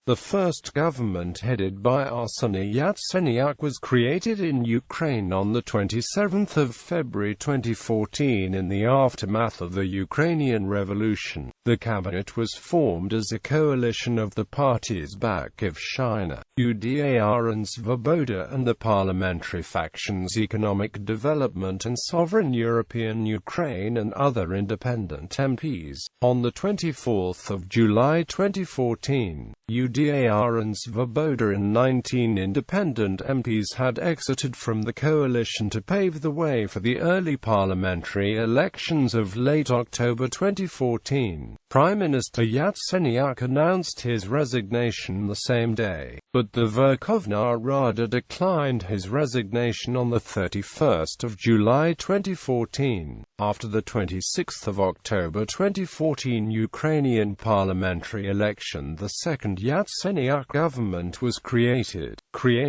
The first government headed by Arseniy Yatsenyuk was created in Ukraine on 27 February 2014 in the aftermath of the Ukrainian revolution. The cabinet was formed as a coalition of the parties Batkivschyna, UDAR and Svoboda and the parliamentary factions Economic Development and Sovereign European Ukraine and other independent MPs. On 24 July 2014, UDAR and Svoboda and 19 independent MPs had exited from the coalition to pave the way for the early parliamentary elections of late October 2014. Prime Minister Yatsenyuk announced his resignation the same day, but the Verkhovna Rada declined his resignation on 31 July 2014. After the 26 October 2014 Ukrainian parliamentary election, the second Yatsenyuk government was created. The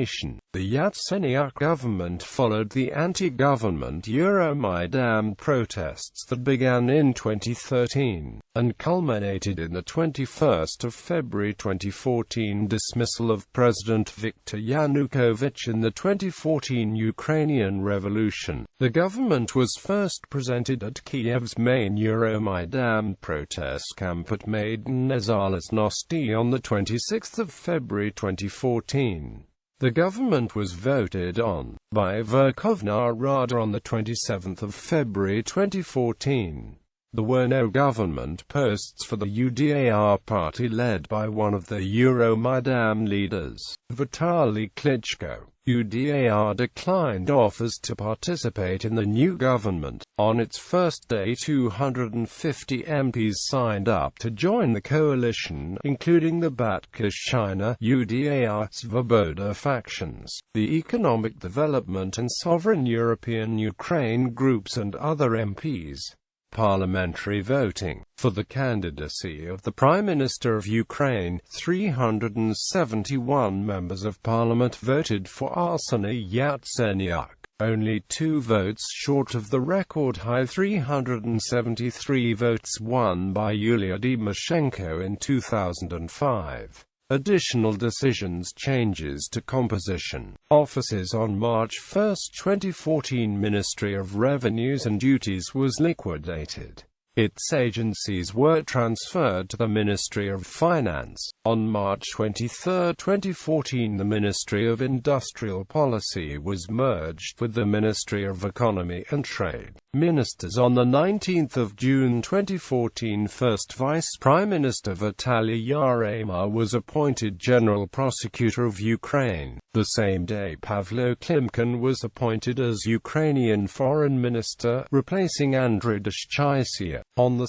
Yatsenyuk government followed the anti-government Euromaidan protests that began in 2013, and culminated in the 21st of February 2014 dismissal of President Viktor Yanukovych in the 2014 Ukrainian revolution. The government was first presented at Kiev's main Euromaidan protest camp at Maidan Nezalezhnosti on the 26th of February 2014. The government was voted on by Verkhovna Rada on the 27th of February 2014. There were no government posts for the UDAR party led by one of the Euromaidan leaders, Vitaly Klitschko. UDAR declined offers to participate in the new government. On its first day 250 MPs signed up to join the coalition, including the Batkivschyna, UDAR, Svoboda factions, the Economic Development and Sovereign European Ukraine groups and other MPs. Parliamentary voting. For the candidacy of the Prime Minister of Ukraine, 371 members of parliament voted for Arseniy Yatsenyuk, only 2 votes short of the record-high 373 votes won by Yulia Tymoshenko in 2005. Additional decisions changes to composition. Offices. On March 1, 2014, Ministry of Revenues and Duties was liquidated. Its agencies were transferred to the Ministry of Finance. On March 23, 2014, the Ministry of Industrial Policy was merged with the Ministry of Economy and Trade. Ministers. On 19 June 2014, First Vice Prime Minister Vitaly Yarema was appointed General Prosecutor of Ukraine. The same day, Pavlo Klimkin was appointed as Ukrainian Foreign Minister, replacing Andriy Deshchysya. On 2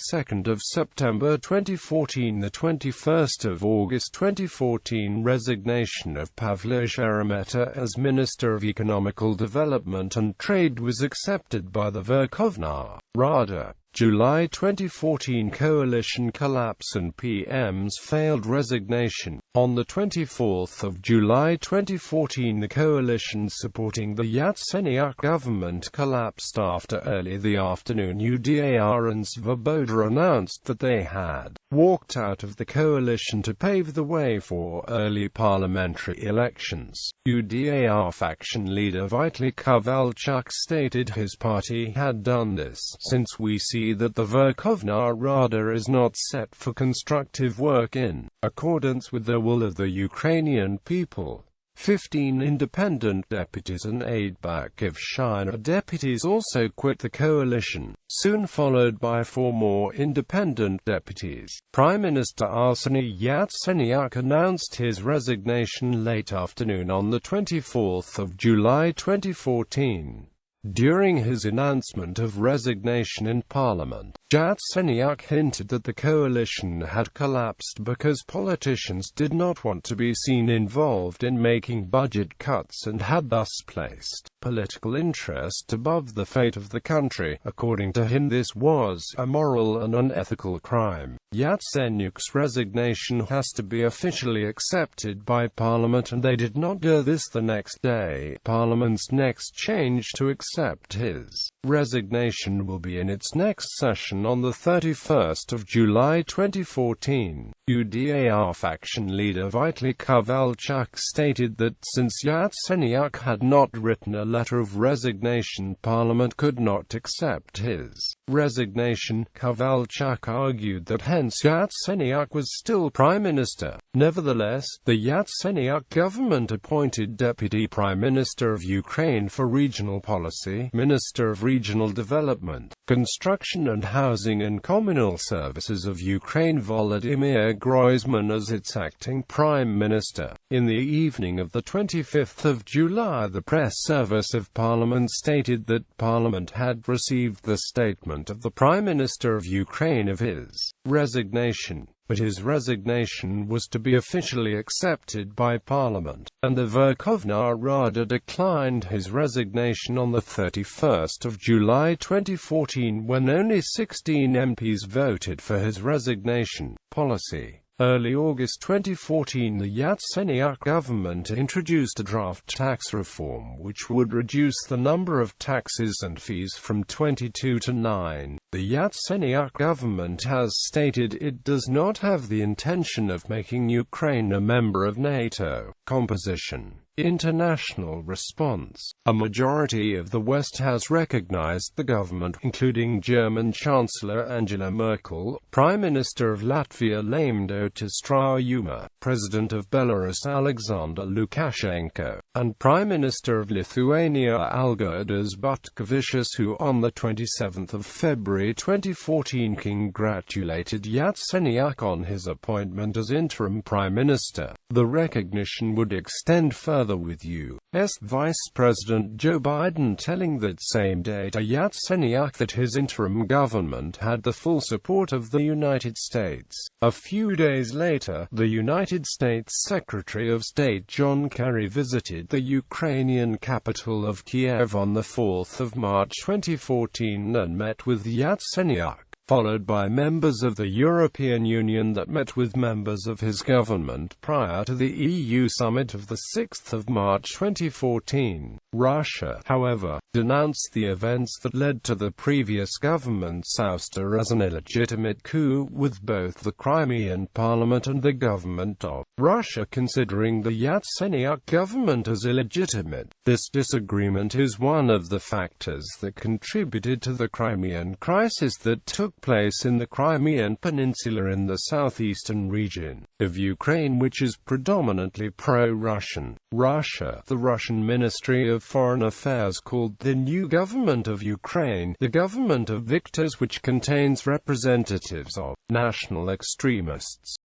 September 2014, the 21st of August 2014, resignation of Pavlo Sheremeta as Minister of Economical Development and Trade was accepted by the Verkhovna Rada. July 2014, coalition collapse and PM's failed resignation. On 24 July 2014, the coalition supporting the Yatsenyuk government collapsed after early the afternoon UDAR and Svoboda announced that they had walked out of the coalition to pave the way for early parliamentary elections. UDAR faction leader Vitaly Kovalchuk stated his party had done this since we see that the Verkhovna Rada is not set for constructive work in accordance with the will of the Ukrainian people. 15 independent deputies and 8 Batkivschyna deputies also quit the coalition, soon followed by 4 more independent deputies. Prime Minister Arseniy Yatsenyuk announced his resignation late afternoon on 24 July 2014. During his announcement of resignation in Parliament, Yatsenyuk hinted that the coalition had collapsed because politicians did not want to be seen involved in making budget cuts and had thus placed political interest above the fate of the country. According to him, this was a moral and unethical crime. Yatsenyuk's resignation has to be officially accepted by Parliament, and they did not do this the next day. Parliament's next change to accept accept his resignation will be in its next session on the 31st of July 2014. UDAR faction leader Vitaly Kovalchuk stated that since Yatsenyuk had not written a letter of resignation, Parliament could not accept his resignation. Kovalchuk argued that hence Yatsenyuk was still Prime Minister. Nevertheless, the Yatsenyuk government appointed Deputy Prime Minister of Ukraine for Regional Policy, Minister of Regional Development, Construction and Housing and Communal Services of Ukraine Volodymyr Groysman as its acting Prime Minister. In the evening of the 25th of July, the press service of Parliament stated that Parliament had received the statement of the Prime Minister of Ukraine of his resignation, but his resignation was to be officially accepted by Parliament, and the Verkhovna Rada declined his resignation on the 31st of July 2014 when only 16 MPs voted for his resignation policy. Early August 2014, the Yatsenyuk government introduced a draft tax reform which would reduce the number of taxes and fees from 22 to 9. The Yatsenyuk government has stated it does not have the intention of making Ukraine a member of NATO. Composition. International response. A majority of the West has recognized the government, including German Chancellor Angela Merkel, Prime Minister of Latvia Lamdo Straujuma, President of Belarus Alexander Lukashenko, and Prime Minister of Lithuania Algirdas Batkivschyna, who on the 27th of February 2014 congratulated Yatsenyuk on his appointment as interim Prime Minister. The recognition would extend further, with U.S. Vice President Joe Biden telling that same day to Yatsenyuk that his interim government had the full support of the United States. A few days later, the United States Secretary of State John Kerry visited the Ukrainian capital of Kiev on the 4th of March 2014 and met with Yatsenyuk, followed by members of the European Union that met with members of his government prior to the EU summit of the 6th of March 2014. Russia, however, denounced the events that led to the previous government's ouster as an illegitimate coup, with both the Crimean Parliament and the government of Russia considering the Yatsenyuk government as illegitimate. This disagreement is one of the factors that contributed to the Crimean crisis that took place in the Crimean Peninsula in the southeastern region of Ukraine, which is predominantly pro-Russian. Russia, the Russian Ministry of Foreign Affairs called the new government of Ukraine the government of victors, which contains representatives of national extremists.